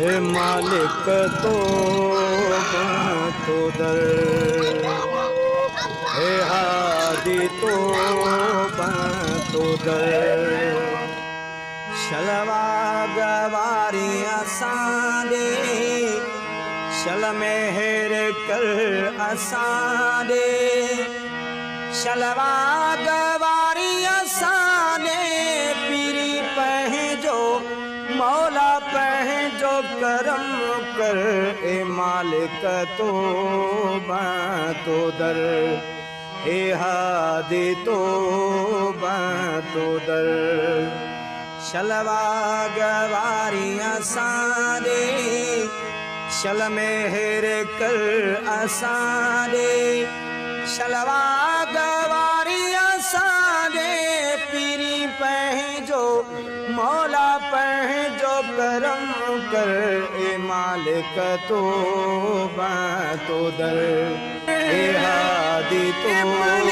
हे मालिक तो दर, हे हादी तो दर। शलवा गवारी असांदे, शल मेहर कर असांदे, शलवा गवारी असांदे पीरी पंहिंजो मौला पंहिंजो करम कर। ए मालिक तो दर, ए हादी तो दर। शलवा गवारी असांदे, शल मेहर कर असांदे, शलवा गवारी असांदे पीरी पंहिंजो मौला पंहिंजो करम कर। ए मालिक तो दर, ए हादी तो दर।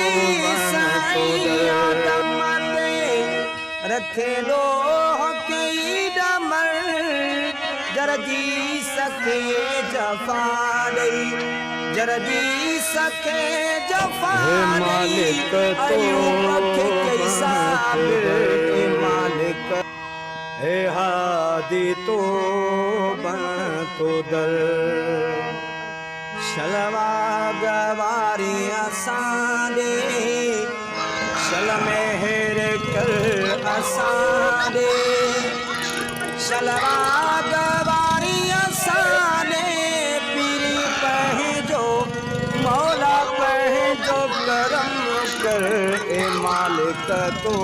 रखे लो कई डमर जरजी सके जफा नहीं, जरजी सके जफा नहीं। अयूब के कैसा ए मालिक, हे हादी तो दर। शलवा गवारी असांदे, शल मेहर कर असांदे, शलवा गवारी असांदे पीरी पंहिंजो मौला पंहिंजो करम कर। ए मालिक तो